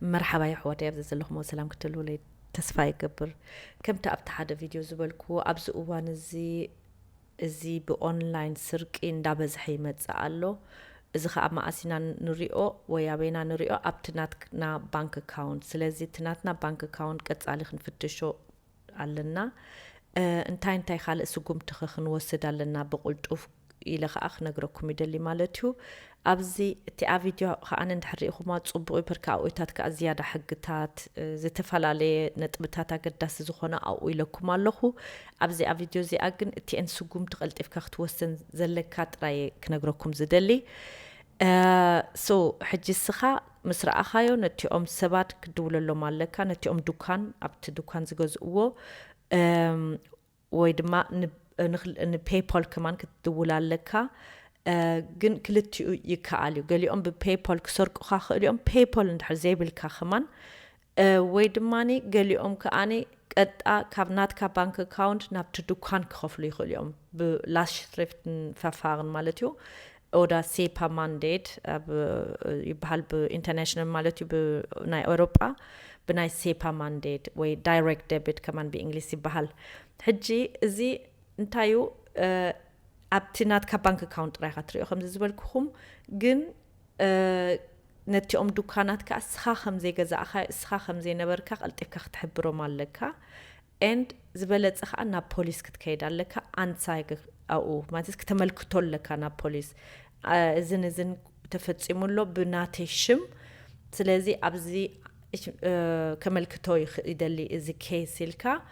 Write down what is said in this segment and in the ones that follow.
مرحبا يا حواتي أبزز اللهم وسلام كتلو لي تسفاي قبر كم تأبت حدا فيديو زبالكو أبز أوان زي بأونلاين سرقين دابز حيمت سألو إذا خاب ما أسينا نريو ويابينا نريو أبتناتنا بانك أكاونت سلازي تناتنا بانك أكاونت قد سأليخن فتشو علنا انتاي خالق سقوم تخخن وسد علنا بقولتوف إلى خاخ نقرأكم يدلي مالتو أبزي تي فيديو خان ندحري خو ما تصبوا بركا ويتات كأزيادة حقتات زتفعل عليه نتبتات قداس زخنا أو إلكم الله أبزي فيديو زي أجن تي إن سقوم تقلت إفكاخت وسن زلكات رأي كنقرأكم زدلي سو حجي السخا مسرع أخايو نتيوم سبات كدول له مالكا نتيوم دكان أبت دكان زجزء ويدما ان بايبال كمان كتدول لك جن كلتو يكاليو قال يوم ببايبال كسرق خاخ اليوم بايبال ندحر زي بالكاخمان ويدماني قال يوم كاني قد كابنات كبانك اكاونت نابت دكان كخفلو يخل يوم بلاش شريفت ففارن مالتيو oder SEPA mandate يبحال بانترناشنال مالتيو بناي اوروبا بناي SEPA mandate وي direct debit كمان بانجليزي بحال حجي زي انتايو أبتنات كبانك أكاونت رايحة تريو خمسة زبالكم جن نتيوم دكانات كأسخا خمسة جزء أخا أسخا خمسة نبركا قلت إفكا تحبرو مالكا and زبالت أخا أنا بوليس كتكيد عليك أنسايق أو ما تسك تملكتول لك أنا بوليس زن تفتسمو له بناتيشم سلازي أبزي كملكتوي يدلي إزي كيسيلكا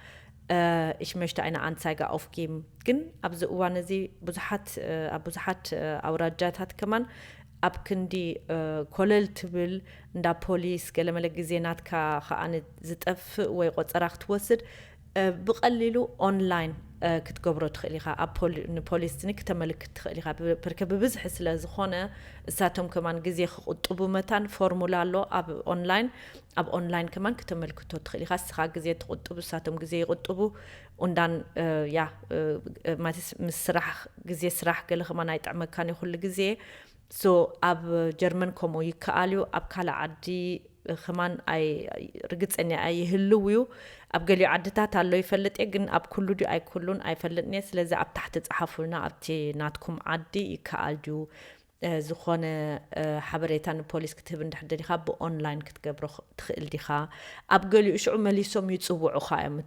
ich möchte eine Anzeige aufgeben. Gen, aber so wann sie بزحت أوراجات هات كمان أبكن دي كللت بال ندا بوليس كلام لجزينات كخانة زتأف ويقصرخت وسد بقللو أونلاين كتقبرو تخليها بوليس نك تملك تخليها بركب بزح سلازخونة ساتهم كمان جزي خطبو متان فورمولالو أونلاين أونلاين كمان كتملك تخليها سخا جزي تخطبو ساتهم جزي خطبو وندان ما مسرح جزي سرح قال خمان يتعمل كان يخل جزي سو جرمن كومو يكاليو كلا عدي خمان أي رجت إني أي هلويو قالي عدتها تالو يفلت إجن كله دي أي كلون أي فلت ناس لذا تحت تصحفولنا تي ناتكم عدي يكالجو زخونة حبريتان بوليس كتبن تحدري خاب أونلاين كتقبرو تخيل دي خا قالي إيش عملي سوم يتصوعوا خايم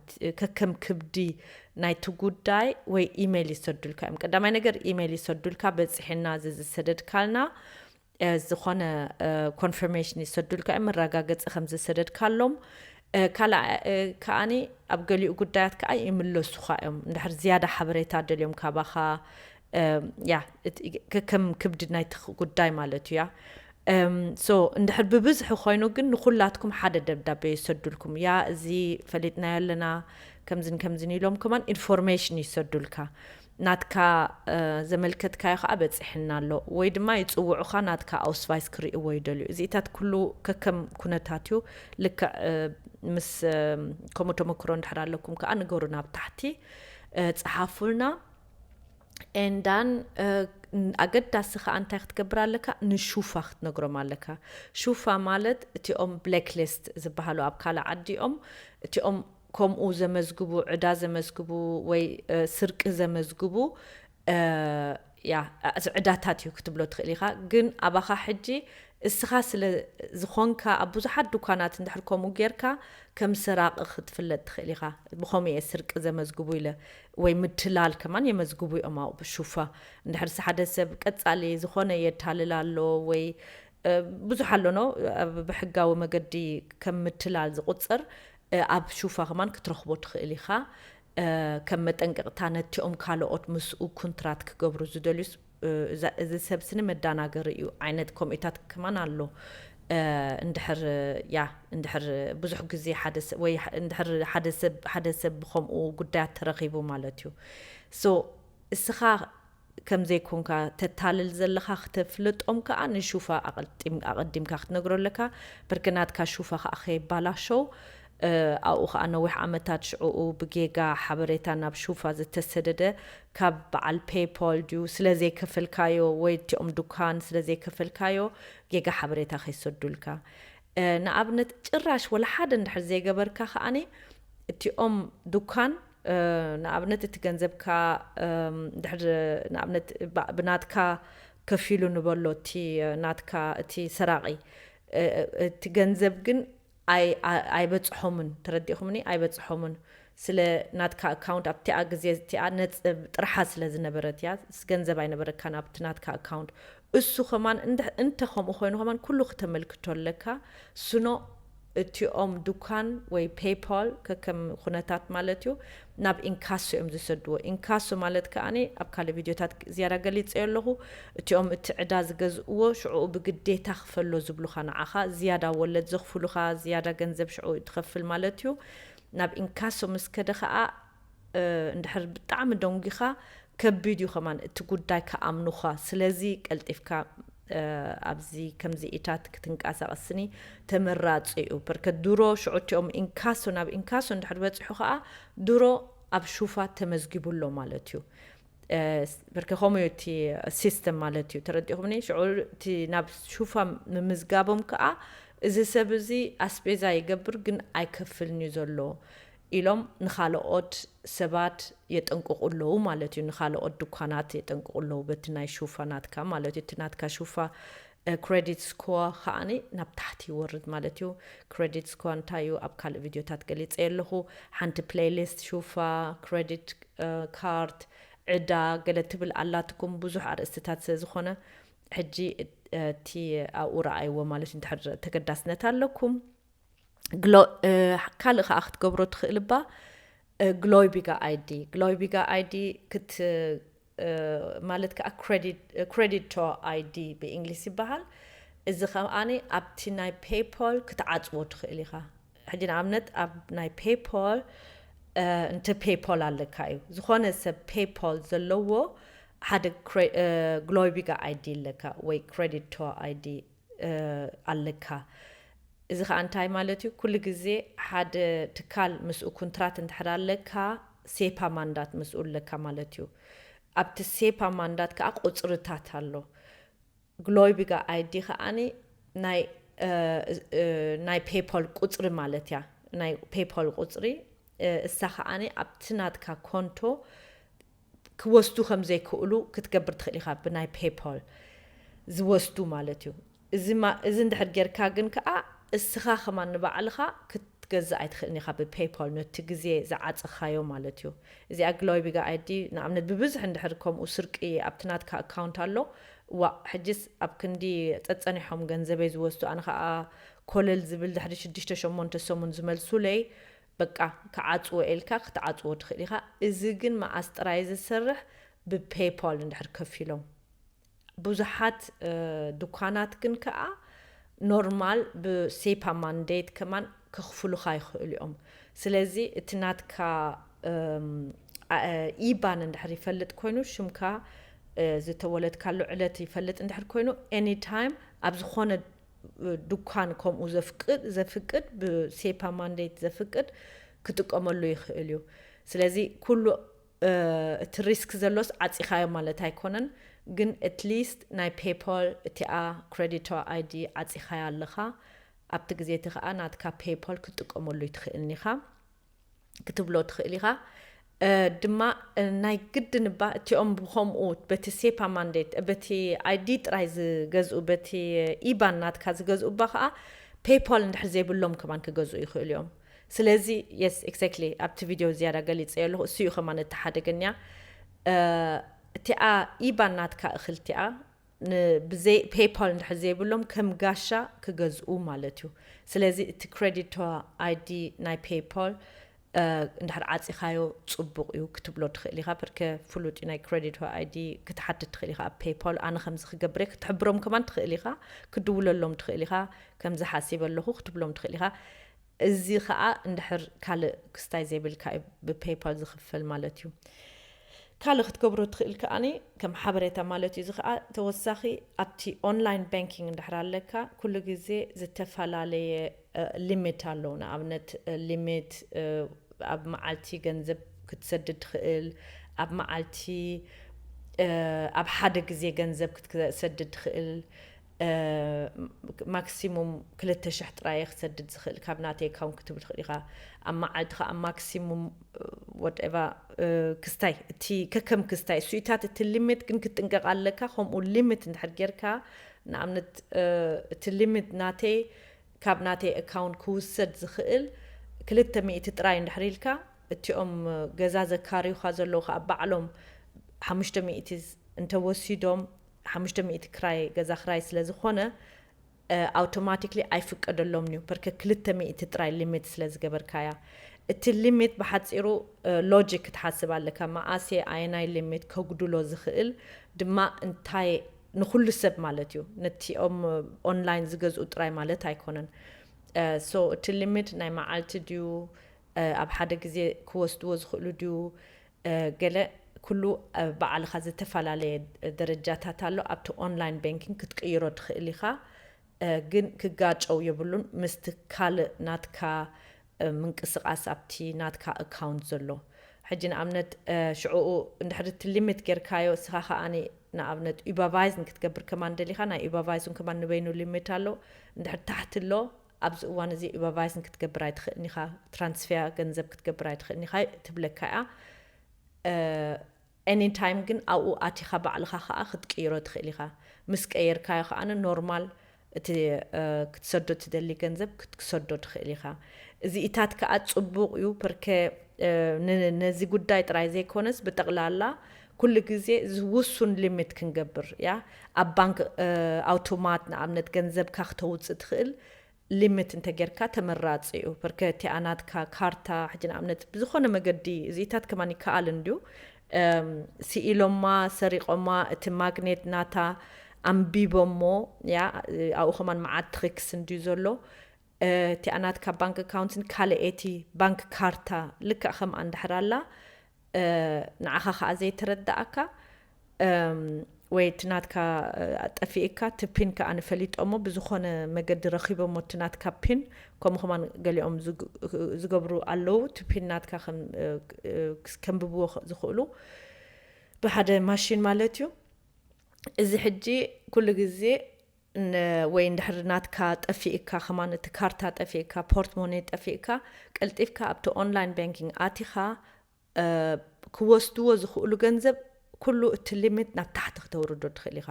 كم كبدي نايتو جود داي وي إيميلي سدول كام كده ما نقدر إيميلي سدول كابس حنا زز سدد كالنا زخونة confirmation يسدول كام الرجاجات خمسة سدد كالهم كلا كأني أبقالي قدات كأي إملو سخايم نحر زيادة حبريتات اليوم كابخا يا كم كبد نايت قداي مالتو يا so نحر ببزحو خوينو جن نخلاتكم حدا دبدب يسدولكم يا زي فلتنا لنا كمزن يلوم كمان information يسدولكا ناتكا زملكت كاي خابت إحنا له ويد ما يتصوعوا خاناتكا أو سفايس كري ويدلو زيتات كله ككم كنتاتيو لك مس كوموتو مكرون حرار لكم كأن جورنا بتحتي تصحفولنا and then أجد تاسخ أنت تكبر لك نشوفه نقرأ مالك شوفه مالت تيوم بلاك ليست زبحلو أبكالا عدي تيوم كم أو زمزجبو عدا زمزجبو وي سرق زمزجبو يا عداتات يكتب له تخليها جن أباخا حجي السخاس زخونكا أبو زحد دكانات ندحركم وغيركا كم سراق أخذ في اللي تخليها بخومي يسرق زمزجبو إلى وي متلال كمان يمزجبو أما بشوفه ندحر حدث بكتس عليه زخونة يتحللالو وي بزحلونو بحقا ومقدي كم متلال زقصر أب شوفها كمان كترخبو تخليها كم متنقطانة تيوم كالوت مسؤول كونترات كجبرو زدلوس إذا سبسني مدانا قريو عينت كوميتات كمان علو اندحر بزح جزي حدث وي اندحر حدث بخم وقدات ترغيبو مالتيو سو السخا كم زي كونكا تتالل زلخا اختفلت أمكا أنا شوفها أقدم كاخت نقرأ لك بركنات كاشوفها أخي بالاشو أو أنا وح عمتات شعو بجيجا حبريتنا بشوفها زي تسدده كاب على باي بال ديو سلازي كفل كايو ويتي دكان سلازي كفل كايو جيجا حبريتها خيسدولكا ንኣብነት ጭራሽ ወላ ሓደ እንድሕር ዘይገበርካ ከኣኒ እቲኦም ዱካን ንኣብነት እቲ ገንዘብካ እንድሕር ንኣብነት ብናትካ ከፊሉ ንበሎ እቲ ናትካ እቲ ሰራቂ እቲ ገንዘብ ግን ኣይበፅሖምን ተረዲእኹምኒ ኣይበፅሖምን ስለ ናትካ ኣካውንት ኣብቲኣ ግዜ እቲኣ ነፅብ ጥርሓ ስለ ዝነበረት እያ ገንዘብ ኣይነበረካ ናብቲ ናትካ ኣካውንት እሱ ኸማን እንተ ከምኡ ኮይኑ ኸማን ኩሉ ክተመልክቶ ኣለካ ስኖ እቲኦም ዱካን ወይ ፔይፓል ከከም ኩነታት ማለት እዩ ናብ ኢንካሶ እዮም ዝሰድዎ ኢንካሶ ማለት ከኣኒ ኣብ ካልእ ቪድዮታት ዝያዳ ገሊፀ ኣለኹ እቲኦም እቲ ዕዳ ዝገዝእዎ ሽዑ ብግዴታ ክፈሎ ዝብሉኻ ንዓኻ ዝያዳ ወለድ ዘኽፍሉኻ ዝያዳ ገንዘብ ሽዑ ትኸፍል ማለት እዩ ናብ ኢንካሶ ምስ ከደ ከዓ እንድሕር ብጣዕሚ ደንጊኻ ከቢድ እዩ ኸማን እቲ ጉዳይ ከኣምኑኻ ስለዚ ቀልጢፍካ ኣብዚ ከምዚ ኢታት ክትንቃሳቐስኒ ተመራፂ እዩ በርከ ድሮ ሽዑትኦም ኢንካሶ ናብ ኢንካሶ እንድሕር በፂሑ ከዓ ድሮ ኣብ ሹፋ ተመዝጊቡሎ ማለት እዩ በርከ ከምኡ እቲ ሲስተም ማለት እዩ ተረዲኹምኒ ሽዑ እቲ ናብ ሹፋ ምምዝጋቦም ከዓ እዚ ሰብ እዚ ኣስቤዛ ይገብር ግን ኣይከፍልኒ ዘሎ ኢሎም ንኻልኦት ሰባት የጠንቅቁለዉ ማለት እዩ ንኻልኦት ዱካናት የጠንቅቁለዉ በቲ ናይ ሹፋ ናትካ ማለት እዩ እቲ ናትካ ሹፋ ክሬዲት ስኮር ከዓኒ ናብ ታሕቲ ይወርድ ማለት እዩ ክሬዲት ስኮር እንታይ እዩ ኣብ ካልእ ቪድዮታት ገሊፀ ኣለኹ ሓንቲ ፕሌይሊስት ሹፋ ክሬዲት ካርድ ዕዳ ገለ ትብል ኣላትኩም ብዙሕ ኣርእስትታት ስለ ዝኾነ ሕጂ እቲ ኣብኡ ረኣይዎ ማለት እዩ እንድሕር ተገዳስነት ኣለኩም ካልእ ከዓ ክትገብሮ ትኽእል ባ ግሎይቢጋ ኣይዲ ክት ማለት ከዓ ክሬዲቶ ኣይዲ ብእንግሊዝ ይበሃል እዚ ከዓኒ ኣብቲ ናይ ፔይፓል ክትዓፅዎ ትኽእል ኢኻ ሕጂ ንኣብነት ኣብ ናይ ፔይፓል እንተ ፔይፓል ኣለካ እዩ ዝኾነ ሰብ ፔይፓል ዘለዎ ሓደ ግሎይቢጋ ኣይዲ ኣለካ ወይ ክሬዲቶ ኣይዲ ኣለካ እዚ ከዓ እንታይ ማለት እዩ ኩሉ ግዜ ሓደ ትካል ምስኡ ኮንትራት እንድሕር ኣለካ ሴፓ ማንዳት ምስኡ ኣለካ ማለት እዩ ኣብቲ ሴፓ ማንዳት ከዓ ቁፅርታት ኣሎ ግሎይቢጋ ኣይዲ ከዓኒ ናይ ፔይፓል ቁፅሪ ማለት እያ ናይ ፔይፓል ቁፅሪ እሳ ከዓኒ ኣብቲ ናትካ ኮንቶ ክወስዱ ከም ዘይክእሉ ክትገብር ትኽእል ኢኻ ብናይ ፔይፓል ዝወስዱ ማለት እዩ እዚ እንድሕር ጌርካ ግን ከዓ እስኻ ኸማን ንባዕልኻ ክትገዝእ ኣይትኽእልኒ ኢኻ ብፔይፓል ነቲ ግዜ ዝዓፅኻዮ ማለት እዩ እዚኣ ግሎይቢጋ ኣይዲ ንኣብነት ብብዝሕ እንድሕር ከምኡ ስርቂ ኣብቲ ናትካ ኣካውንት ኣሎ ዋ ሕጂስ ኣብ ክንዲ ፀፀኒሖም ገንዘበይ ዝወስዱ ኣነ ከዓ ኮለል ዝብል ድሕሪ 6-8 ሰሙን ዝመልሱለይ በቃ ክዓፅዎ ኢልካ ክትዓፅዎ ትኽእል ኢኻ እዚ ግን መዓስ ጥራይ ዝሰርሕ ብፔይፓል እንድሕር ከፊሎም ብዙሓት ዱካናት ግን ከዓ ኖርማል ብሴፓ ማንዴት ከማን ክኽፍሉኻ ይኽእሉ እዮም ስለዚ እቲ ናትካ ኢባን እንድሕር ይፈልጥ ኮይኑ ሽምካ ዝተወለድካሉ ዕለት ይፈልጥ እንድሕር ኮይኑ ኤኒታይም ኣብ ዝኾነ ዱካን ከምኡ ዘፍቅድ ብሴፓ ማንዴት ዘፍቅድ ክጥቀመሉ ይኽእል እዩ ስለዚ ኩሉ እቲ ሪስክ ዘሎስ ዓፂኻዮ ማለት ኣይኮነን ግን ኣትሊስት ናይ ፔይፓል እቲኣ ክሬዲቶ ኣይዲ ዓፂኻያ ኣለኻ ኣብቲ ግዜ እቲ ከዓ ናትካ ፔይፓል ክትጥቀመሉ ይትኽእልኒ ኢኻ ክትብሎ ትኽእል ኢኻ ድማ ናይ ግድን ባ እቲኦም ብከምኡ በቲ ሴፓ ማንዴት በቲ ኣይዲ ጥራይ ዝገዝኡ በቲ ኢባን ናትካ ዝገዝኡ ባ ከዓ ፔይፓል እንድሕር ዘይብሎም ከማን ክገዝኡ ይኽእሉ እዮም ስለዚ የስ ኤግዛክትሊ ኣብቲ ቪድዮ ዝያዳ ገሊፀ ኣለኹ እሱ እዩ ከማን እቲ ሓደገኛ እቲኣ ኢባን ናትካ እኽልቲኣ ብዘይ ፔይፓል እንድሕር ዘይብሎም ከም ጋሻ ክገዝኡ ማለት እዩ ስለዚ እቲ ክሬዲቶ ኣይዲ ናይ ፔይፓል እንድሕር ዓፂኻዮ ፅቡቕ እዩ ክትብሎ ትኽእል ኢኻ በርከ ፍሉጥ ናይ ክሬዲቶ ኣይዲ ክትሓትት ትኽእል ኢኻ ኣብ ፔይፓል ኣነ ከምዚ ክገብረ ክትሕብሮም ከማን ትኽእል ኢኻ ክድውለሎም ትኽእል ኢኻ ከምዚ ሓሲብ ኣለኹ ክትብሎም ትኽእል ኢኻ እዚ ከዓ እንድሕር ካልእ ክስታይ ዘይብልካ ብፔይፓል ዝኽፈል ማለት እዩ ካልእ ክትገብሮ ትኽእል ከዓኒ ከም ሓበሬታ ማለት እዩ እዚ ከዓ ተወሳኺ ኣብቲ ኦንላይን ባንኪንግ እንድሕር ኣለካ ኩሉ ግዜ ዝተፈላለየ ሊሚት ኣለዉ ንኣብነት ሊሚት ኣብ መዓልቲ ገንዘብ ክትሰድድ ትኽእል ኣብ መዓልቲ ኣብ ሓደ ግዜ ገንዘብ ክትሰድድ ትኽእል ماكسيموم كل تشحت رايح سدد زخل كابناتي كون كتب الخليقة أما عدها أما ماكسيموم whatever كستاي تي كم كستاي سويتات التليمت كن كتنقر على لك هم الليمت نحرجرك نعملت التليمت ناتي كابناتي أكاونت كوسد زخل كل تمي تتراي نحريلك تيوم جزازة كاريو خازلوخ أبعلهم حمشت ميتيز أنت وسيدهم حمشت ميت كراي جزا خراي سلازخونة automatically አይፍቀደሎም ነው በርከ ክልተ ሚእቲ ጥራይ ሊሚት ስለዝገበር ካያ እቲ ሊሚት በሐጽሩ ሎጂክ ተሐስባለካ ማአሴ አይናይ ሊሚት ከጉድሎ ዝኽእል ድማ እንታይ ንኹሉ ሰብ ማለት እዩ ነቲኦም ኦንላይን ዝገዝኡ ጥራይ ማለት አይኮነን ሶ እቲ ሊሚት ናይ መዓልቲ ድዩ ኣብ ሓደ ግዜ ክወስድዎ ዝኽእሉ ድዩ ገለ ኩሉ በዓልኻ ዝተፈላለየ ደረጃታት ኣሎ ኣብቲ ኦንላይን ባንኪንግ ክትቅይሮ ትኽእል ኢኻ ግን ክጋጨው የብሉን ምስትካል ናትካ ምንቅስቃስ ኣብቲ ናትካ አካውንት ዘሎ ሕጂ ንኣብነት ሽዑኡ እንድሕርቲ ሊሚት ጌርካዮ ስኻ ኸኣኒ ንኣብነት ዩባቫይዝን ክትገብር ከማን ደሊኻ ናይ ዩባቫይዝን ከማን ንበይኑ ሊሚት ኣሎ እንድሕር ታሕቲ ኣሎ ኣብዚ እዋን እዚ ዩባቫይዝን ክትገብር ኣይትኽእልኒ ኢኻ ትራንስፈር ገንዘብ ክትገብር ኣይትኽእልኒ ኢኻ ትብለካ እያ any time ግን ኣብኡ ኣቲኻ ባዕልኻ ኸኣ ክትቅይሮ ትኽእል ኢኻ ምስ ቀየርካዮ ኸኣነ ኖርማል እቲ ክትሰዶ ትደሊ ገንዘብ ክትሰዶ ትኽእል ኢኻ እዚ ኢታት ከዓ ጽቡቕ እዩ በርከ ነዚ ጉዳይ ጥራይ ዘይኮነስ በጠቕላላ ኩሉ ግዜ ዝውሱን ሊሚት ክንገብር ያ ኣብ ባንክ ኣውቶማት ንኣብነት ገንዘብካ ክትውፅእ ትኽእል ሊሚት እንተጌርካ ተመራፂ እዩ በርከ ቲኣናትካ ካርታ ሕጂ ንኣብነት ብዝኾነ መገዲ እዚ ኢታት ከማን ይከኣል እንድዩ ሲኢሎማ ሰሪቆማ እቲ ማግኔት ናታ ኣንቢቦሞ ያ ኣብኡ ኸማን መዓት ትሪክስ እንድዩ ዘሎ ቲኣናትካ ባንክ ኣካውንትን ካልአቲ ባንክ ካርታ ልክዕ ከም እንድሕር ኣላ ንዓኻ ከዓ ዘይተረዳእካ ወይ ትናትካ ጠፊእካ ትፒን ከዓ ንፈሊጦሞ ብዝኾነ መገዲ ረኺቦሞ ትናትካ ፒን ከምኡኸማን ገሊኦም ዝገብሩ ኣለው ትፒን ናትካ ከምብብዎ ዝኽእሉ ብሓደ ማሽን ማለት እዩ እዚ ሕጂ ኩሉ ግዜ ወይ እንድሕር ናትካ ጠፊእካ ኸማን እቲ ካርታ ጠፊእካ ፖርትሞኔ ጠፊእካ ቀልጢፍካ ኣብቲ ኦንላይን ባንኪንግ ኣቲኻ ክወስድዎ ዝኽእሉ ገንዘብ ኩሉ እቲ ሊሚት ናብ ታሕቲ ከተውርዶ ትኽእል ኢኻ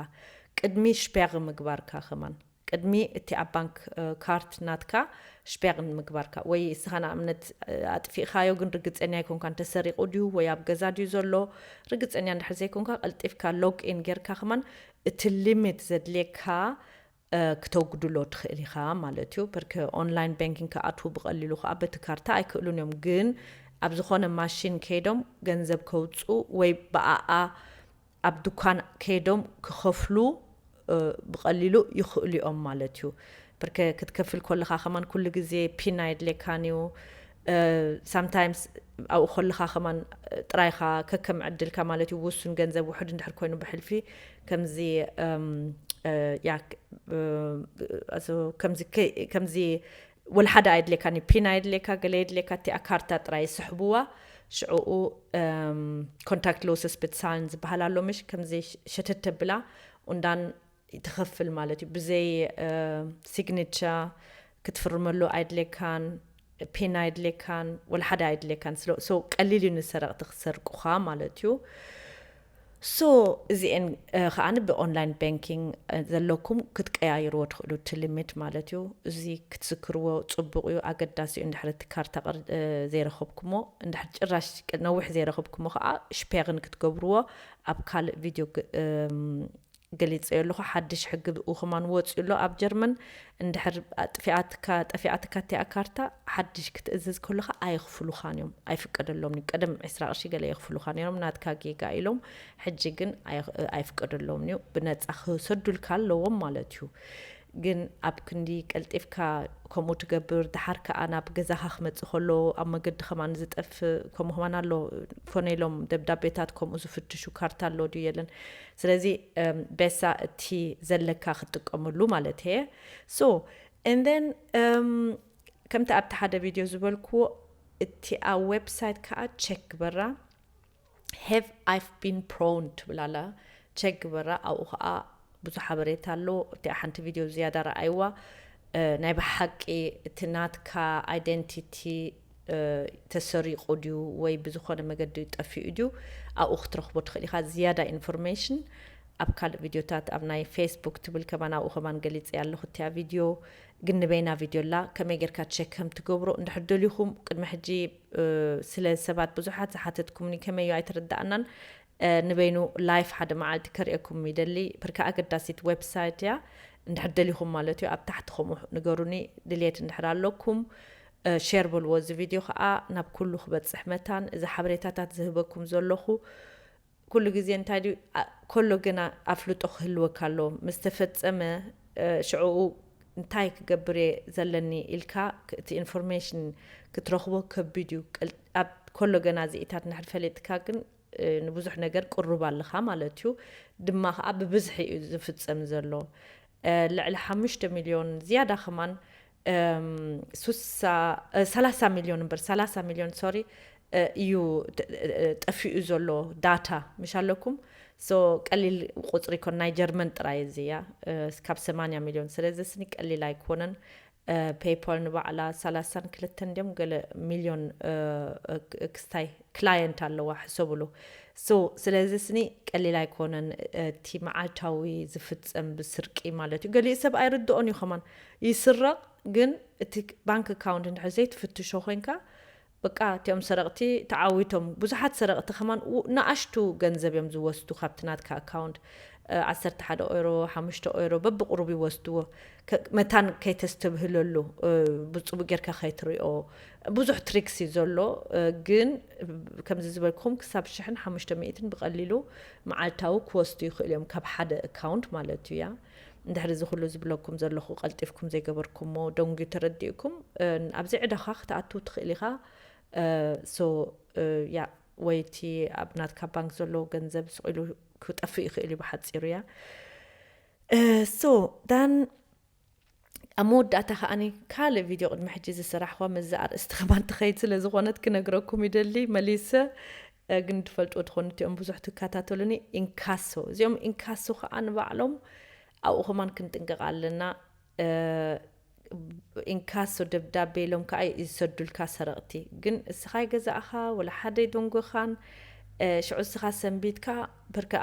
ቅድሚ ሽፔግ ምግባርካ ኸማን ቅድሚ እቲ ኣብ ባንክ ካርት ናትካ ሽፔግ ምግባርካ ወይ እስኻ ንኣብነት ኣጥፊእኻዮ ግን ርግፀኛ ይኮንካ እንተሰሪቑ ድዩ ወይ ኣብ ገዛ ድዩ ዘሎ ርግፀኛ እንድሕር ዘይኮንካ ቀልጢፍካ ሎግ ኢን ጌርካ ኸማን እቲ ሊሚት ዘድልየካ ክተውግድሎ ትኽእል ኢኻ ማለት እዩ በርከ ኦንላይን ባንኪንግ ከኣትዉ ብቐሊሉ ከዓ በቲ ካርታ ኣይክእሉን እዮም ግን ኣብ ዝኾነ ማሽን ከይዶም ገንዘብ ከውፁ ወይ በኣኣ ኣብ ዱካን ከይዶም ክኸፍሉ ብቐሊሉ ይኽእሉ እዮም ማለት እዩ በርከ ክትከፍል ከለኻ ኸማን ኩሉ ግዜ ፒን ኣይድልየካን እዩ sometimes ኣብኡ ከለኻ ኸማን ጥራይኻ ከከም ዕድልካ ማለት እዩ ውሱን ገንዘብ ውሕድ እንድሕር ኮይኑ ብሕልፊ ከምዚ ከምዚ والحد عيد لك أني بين عيد لك قليد لك تي أكارتا تراي سحبوها شعوء contact losses بتسالنز بحالالو مش كم زي شتت بلا وندان يتخفل مالتي بزي signature كتفرملو عيد لك كان بين عيد لك كان والحد عيد لك كان سو قليل نسرق تخسر كوخا مالتيو So زين خانة بأونلاين بانكينج زلكم كتقيروا تخلوا تلميت مالتيو زي كتسكروا تصبقوا أقداسي إن حرت كارتا زي رخبكمو إن حرت راش نوح زي رخبكمو خا شبيغن كتقبروا أبكال فيديو قليت يقولوا حدش حق وخمان واتس يقولوا أب جرمن إن حر طفيعتك تي أكارتا حدش كتأزز كلها أيغفلوا خانيهم أي فكر اللوم قدم إسراء شي قال يغفلوا خانيهم ناتكا جيجا إلهم حجيجن أي فكر اللوم نيو بنات أخو سدوا الكال لوم مالتيو جن أب كندي قلت إفكا كمو تقبر دحركا أنا بجزاها خمت خلو أما قد خمان زت أف كمو خمان الله فونيلهم دبدابيتات كمو زفتشو كارتا لو ديالن سلازي بسا تي زلكا خطك أمرلو مالتي so and then كم تأبت حدا فيديو زبالكو تي ويب سايت كا تشيك برا have I've been prone to بلالا تشيك برا أو ብዙሕ ሓበሬታ ኣሎ እቲ ሓንቲ ቪድዮ ዝያዳ ረኣይዋ ናይ ብሓቂ እትናትካ አይደንቲቲ ተሰሪቁ ድዩ ወይ ብዝኾነ መገዲ ጠፊኡ ድዩ ኣብኡ ክትረኽቦ ትኽእል ኢኻ ዝያዳ ኢንፎርሜሽን ኣብ ካልእ ቪድዮታት ኣብ ናይ ፌስቡክ ትብል ከማን ኣብኡ ከማን ገሊፀ ኣለኹ እቲያ ቪድዮ ግን ንበይና ቪድዮ ላ ከመይ ጌርካ ቸክ ከም ትገብሮ እንድሕር ደሊኹም ቅድሚ ሕጂ ስለ ሰባት ብዙሓት ዝሓተትኩምኒ ከመይ እዩ ኣይትርዳእናን ንበይኑ ላይፍ ሓደ መዓልቲ ከርእየኩም ይደሊ ብርካ ኣገዳሲት ዌብሳይት እያ እንድሕር ደሊኹም ማለት እዩ ኣብ ታሕቲ ከምኡ ንገሩኒ ድልየት እንድሕር ኣለኩም ሼር በልዎ እዚ ቪድዮ ከዓ ናብ ኩሉ ክበፅሕ መታን እዚ ሓበሬታታት ዝህበኩም ዘለኹ ኩሉ ግዜ እንታይ ድዩ ኮሎ ግና ኣፍልጦ ክህልወካ ኣሎ ምስ ተፈፀመ ሽዑኡ እንታይ ክገብር ዘለኒ ኢልካ እቲ ኢንፎርሜሽን ክትረኽቦ ከቢድ እዩ ኣብ ኮሎ ገና ዚኢታት ንድሕር ፈሊጥካ ግን ንብዙሕ ነገር ቁርብ ኣለኻ ማለት እዩ ድማ ከዓ ብብዝሒ እዩ ዝፍፀም ዘሎ ልዕሊ 5 ሚልዮን ዝያዳ ከማን 30 ሚልዮን እምበር 30 ሚልዮን ሶሪ እዩ ጠፊኡ ዘሎ ዳታ ምሽ ኣለኩም ሶ ቀሊል ቁፅሪ ኮን ናይ ጀርመን ጥራይ እዚያ እስካብ 80 ሚልዮን ስለዚ ስኒ ቀሊል ኣይኮነን ፔይፓል ንባዕላ 32 ድም ገለ ሚልዮን ክስታይ ክላየንት ኣለዋ ሕሰብሉ ሶ ስለዚ ስኒ ቀሊል ኣይኮነን እቲ መዓልታዊ ዝፍፀም ብስርቂ ማለት እዩ ገሊእ ሰብ ኣይርድኦን እዩ ከማን ይስረቕ ግን እቲ ባንክ ኣካውንት እንድሕር ዘይትፍትሾ ኮይንካ በቃ እቲኦም ሰረቕቲ ተዓዊቶም ብዙሓት ሰረቕቲ ከማን ንኣሽቱ ገንዘብ እዮም ዝወስዱ ካብቲ ናትካ ኣካውንት 11 ዩሮ 5 ዩሮ በብቁሩብ ይወስድዎ መታን ከይተስተብህለሉ ብፅቡቅ ጌርካ ከይትሪኦ ብዙሕ ትሪክስ እዩ ዘሎ ግን ከምዚ ዝበልኩም ክሳብ 1500 ብቐሊሉ መዓልታዊ ክወስዱ ይኽእሉ እዮም ካብ ሓደ ኣካውንት ማለት እዩ ያ እንድሕር እዚ ኩሉ ዝብለኩም ዘለኹ ቀልጢፍኩም ዘይገበርኩሞ ደንጉ ተረዲእኩም ኣብዚ ዕዳኻ ክትኣትው ትኽእል ኢኻ ሶ ያ ወይቲ ኣብ ናትካ ባንክ ዘሎ ገንዘብ ስቂሉ ክጠፍእ ይኽእል እዩ ብሓፂሩ ያ ሶ ዳን ኣብ መወዳእታ ከዓኒ ካልእ ቪድዮ ቅድሚ ሕጂ ዝስራሕዋ ምዛ ኣርእስቲ ከማን ትኸይድ ስለ ዝኾነት ክነግረኩም ይደሊ መሊሰ ግን ትፈልጥዎ ትኾኑ እቲኦም ብዙሕ ትከታተሉኒ ኢንካሶ እዚኦም ኢንካሶ ከዓ ንባዕሎም ኣብኡ ከማን ክንጥንቀቕ ኣለና ኢንካሶ ደብዳቤ ኢሎም ከዓ ይሰዱልካ ሰረቕቲ ግን እስኻ ይገዛእኻ ወላ ሓደ ይደንጎኻን ሽዑ እስኻ ሰንቢትካ በርካ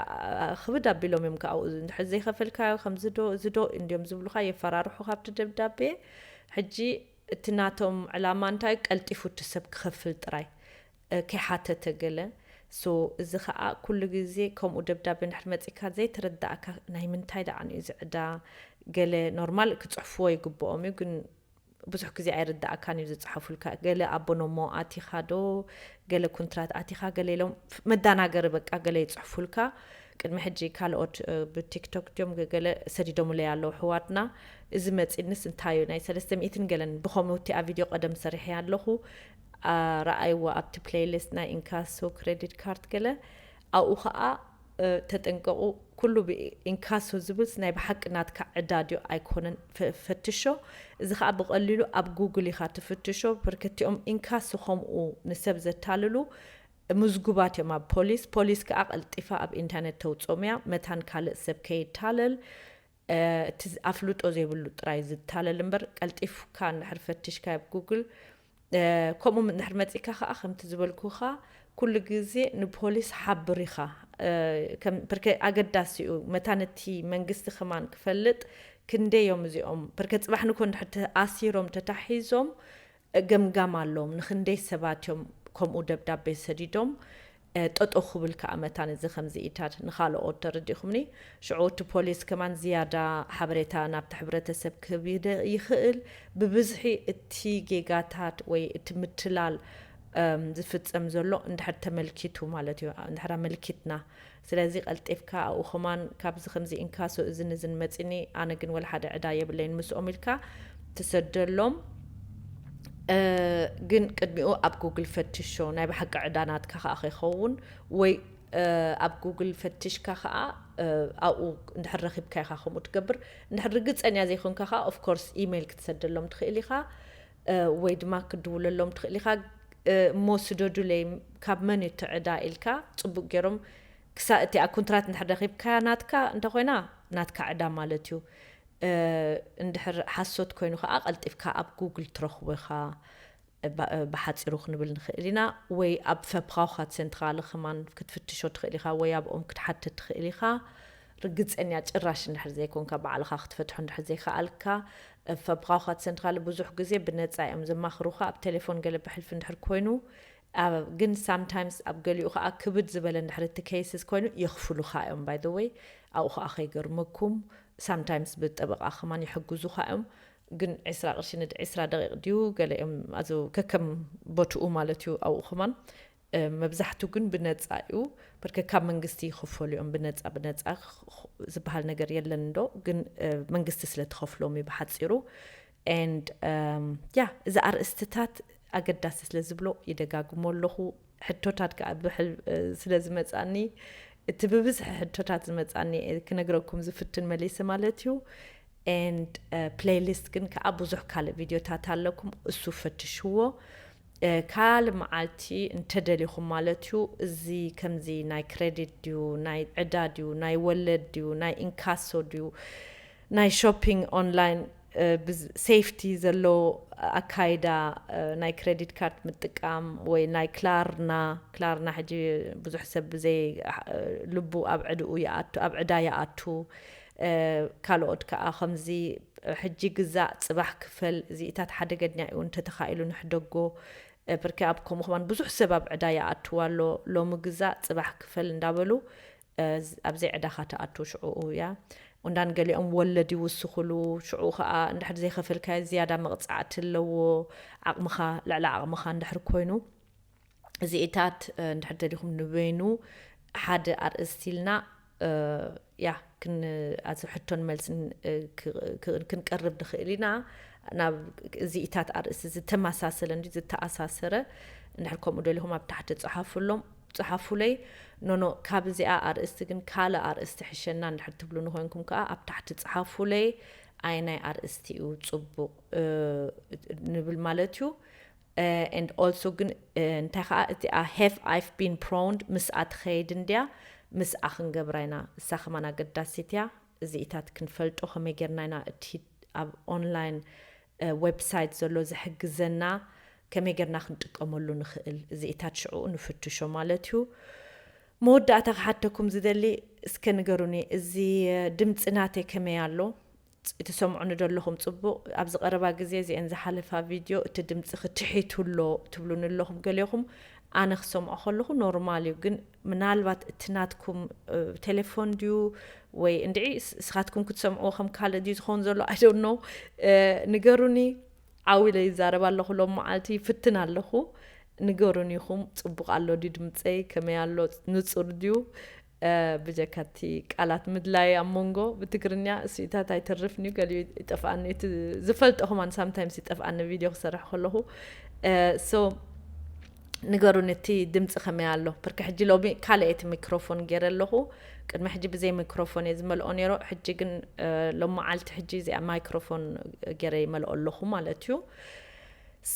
ክብድ ኣቢሎም እዮም ከዓ እንድሕር ዘይከፈልካዮ ከምዝዶ ዝዶ እንዲዮም ዝብሉካ የፈራርሑ ካብቲ ደብዳቤ ሕጂ እቲ ናቶም ዕላማ እንታይ ቀልጢፉ እቲ ሰብ ክኸፍል ጥራይ ከይሓተተ ገለ ሶ እዚ ከዓ ኩሉ ግዜ ከምኡ ደብዳቤ እንድሕር መፂካ ዘይትረዳእካ ናይ ምንታይ ደኣን እዩ ዝዕዳ ገለ ኖርማል ክፅሕፍዎ ይግብኦም እዩ ግን ብዙሕ ግዜ ኣይርዳእካን እዩ ዝፅሓፉልካ ገለ ኣቦኖሞ ኣቲኻ ዶ ገለ ኩንትራት ኣቲኻ ገለ ኢሎም መዳናገሪ በቃ ገለ ይፅሕፉልካ ቅድሚ ሕጂ ካልኦት ብቲክቶክ ድዮም ገለ ሰዲዶሙለይ ኣለዉ ኣሕዋትና እዚ መፂንስ እንታይ እዩ ናይ 300 ገለን ብኸምኡ እቲ ኣብ ቪድዮ ቀደም ሰሪሐ ኣለኹ ረኣይዋ ኣብቲ ፕሌይሊስት ናይ ኢንካሶ ክሬዲት ካርድ ገለ ኣብኡ ከዓ ተጠንቀቑ ኩሉ ብኢንካሶ ዝብልስ ናይ ብሓቂ ናትካ ዕዳ ድዩ ኣይኮነን ፈትሾ እዚ ከዓ ብቐሊሉ ኣብ ጉግል ኢኻ ትፍትሾ በርከቲኦም ኢንካሶ ከምኡ ንሰብ ዘታልሉ ምዝጉባት እዮም ኣብ ፖሊስ ከዓ ቀልጢፋ ኣብ ኢንተርኔት ተውፅኦም እያ መታን ካልእ ሰብ ከይታለል እቲ ኣፍልጦ ዘይብሉ ጥራይ ዝታለል እምበር ቀልጢፍካ እንድሕር ፈትሽካ ኣብ ጉግል ከምኡ እንድሕር መፂካ ከዓ ከምቲ ዝበልኩኻ ኩሉ ግዜ ንፖሊስ ሓብር ኢኻ በርከ ኣገዳሲ እዩ መታን እቲ መንግስቲ ከማን ክፈልጥ ክንደዮም እዚኦም በርከ ፅባሕ ንኮን ድሕር ተኣሲሮም ተታሒዞም ገምጋም ኣለዎም ንክንደይ ሰባት እዮም ከምኡ ደብዳቤ ሰዲዶም ጠጦ ክብል ከዓ መታን እዚ ከምዚ ኢታት ንኻልኦት ተረዲእኹምኒ ሽዑ እቲ ፖሊስ ከማን ዝያዳ ሓበሬታ ናብቲ ሕብረተሰብ ክህብ ይኽእል ብብዝሒ እቲ ጌጋታት ወይ እቲ ምትላል ዝፍፀም ዘሎ እንድሕር ተመልኪቱ ማለት እዩ እንድሕር መልኪትና ስለዚ ቀልጢፍካ ኣብኡ ከማን ካብዚ ከምዚ ኢንካሶ እዚ ንዝን መፂኒ ኣነ ግን ወላ ሓደ ዕዳ የብለይን ምስኦም ኢልካ ትሰደሎም ግን ቅድሚኡ ኣብ ጉግል ፈትሾ ናይ ብሓቂ ዕዳናትካ ከዓ ከይኸውን ወይ ኣብ ጉግል ፈትሽካ ከዓ ኣብኡ እንድሕር ረኺብካ ኢኻ ከምኡ ትገብር እንድሕር ርግፀኛ ዘይኮንካ ከዓ ኦፍ ኮርስ ኢሜይል ክትሰደሎም ትኽእል ኢኻ ወይ ድማ ክድውለሎም ትኽእል ኢኻ እሞ ስደዱለይ ካብ መን እትዕዳ ኢልካ ፅቡቅ ገይሮም ክሳ እቲ ኣብ ኮንትራት እንድሕር ረኺብካ ናትካ እንተኮይና ناتك عدا مالتيو اندحر حسوت كوينو خا قلطفك اب جوجل ترخويخا بحصيرو خنبل نخيلنا وي اب فبراوخر سنترال خمان كتفتشو تخيليخا وي اب كتحتت تخيليخا رجز اني اتراش ندحر زي كونكا بعلخا ختفتحو ندحر زي خالكا فبراوخر سنترال بزح غزي بنصا ام زماخروخا اب تليفون قلب بحلف ندحر كوينو ግን sometimes ኣብ ገሊኡ ከዓ ክብድ ዝበለ እንድሕር እቲ cases ኮይኑ ይኽፍሉኻ እዮም by the way ኣብኡ ከዓ ከይገርመኩም sometimes ብጠበቓ ኸማን ይሕግዙኻ እዮም ግን 20 ቅርሺ ንድ 20 ደቂቕ ድዩ ገለ እዮም ኣዞ ከከም ቦትኡ ማለት እዩ ኣብኡ ኸማን መብዛሕትኡ ግን ብነፃ እዩ በርከ ካብ መንግስቲ ይኽፈሉ እዮም ብነፃ ዝበሃል ነገር የለን ዶ ግን መንግስቲ ስለ ተኸፍሎም ይብሓፂሩ and yeah እዛ ኣርእስትታት أقدس لزبلو يدقاقمو اللهو حتوتات كأبحل سلازمتاني تببز حتوتات زمتاني كنقرأكم زفتن مليسة مالتيو and playlist كن كأبو زح كالي فيديو تاتالكم السوفة شو كال معالتي انتدليكم مالتيو زي كم زي ناي كريديت ديو ناي عداد ديو ناي ولد ديو ناي انكاسو ديو ناي شوبينج أونلاين سيفتي زلو أكايدا ناي كريديت كارت متقام وي ناي كلارنا حجي بزح سب زي لبو أبعدو ياتو أبعدا ياتو كالوت كا خمزي حجي جزاء صباح كفل زي تات حدا قدنا وانت تخايلو نحدقو بركي أبكم خمان بزح سبب عدا ياتو لو مجزاء صباح كفل ندابلو أبزي عدا خاتا أتو شعو يا وندان قال لهم ولدي وسخلو شعوخا ندحر زي خفل كاي زيادة مقطعات لو عقمخا لا عقمخا ندحر كوينو زيتات ندحر لهم نبينو حد أرسلنا يا كن حتون ملسن كنقرب دخيلنا أنا زيتات أرسل تماساسل عندي تأساسرة ندحركم ودلهم بتحت تصحفوا لهم صحفوا لي نو كابزي أرست كن كالا أرست حشنا نحر تبلو نهونكم كا أب تحت تصحفوا لي أيناي أرستي وتصبو نبل مالتيو and also كن انتخا have I've been prone مس أتخيدن ديا مس أخن جبرينا سخمنا قداسيتيا زيتات كنفلتو خميجرنا تي أب أونلاين ويب سايت زلو زحق زنا كميجرنا خنتقملو نخيل زيتات شعو نفتشو مالتيو مودة حتىكم زدلي اسكنجروني زي دمت اناتي كميالو تسمعون دلهم صبو ابز قربا غزي زي انز حلفا فيديو تدمت ختحيتولو تبلون لهم قاليهم انا خصم اخلو نورمالي ግን ምናልባት እትናትኩም ቴሌፎን ዲዩ ወይ እንዴ ስኻትኩም ክትሰምዑ ከም ካለ ዲ ዝኾን ዘሎ I don't know ንገሩኒ ዓዊለ ይዛረባ ኣለኹ ሎም ማዓልቲ ፍትን ኣለኹ ንገሩኒኹም ጽቡቕ ኣሎ ዲ ድምፀይ ከመይ ኣሎ ንጹር ዲዩ بجكاتي قالات مدلاي امونغو بتغرنيا سيتات ايترفني قال يطفاني زفلت همان sometimes يطفاني فيديو صراحه خلهو سو نغرونتي دمص خميالو برك حجي لوبي كاليت ميكروفون غيرلهو قد ما حجي بزي ميكروفون يزمل اونيرو حجي كن لما عالت حجي زي ميكروفون غيري ملولهو مالتيو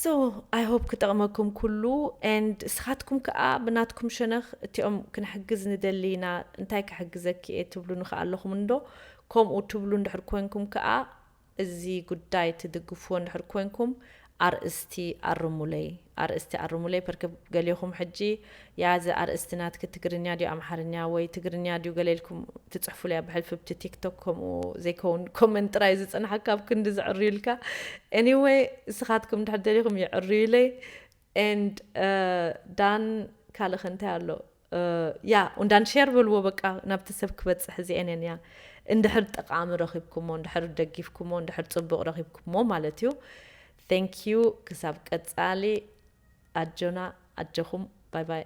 So I hope كتغمكم كله and سخاتكم كأ بناتكم شنخ تيوم كن حجز ندلينا انتاي كحجزك ايه تبلون خالهم مندو كم او تبلون دحركوينكم كأ زي قداي تدقفون دحركوينكم أرستي أرمولي بركب قال لهم حجي يا زي أرستنات كتقرنيا ديو أمحرنيا وي تقرنيا ديو قال لكم تتصحفوا لي بحلف بتيك توك كم وزي كون كومنت رايزت أنا حكاب كندز عريلك anyway سخاتكم تحدي لكم يعريلي and دان كالخ انتهالو يا وندان شير بلو بقى نبتسب كبت حزي أنيا اندحر تقعام رخيبكم واندحر دقيفكم واندحر تصبق رخيبكم مالتيو Thank you كساب قصالي أجونا أجخم باي باي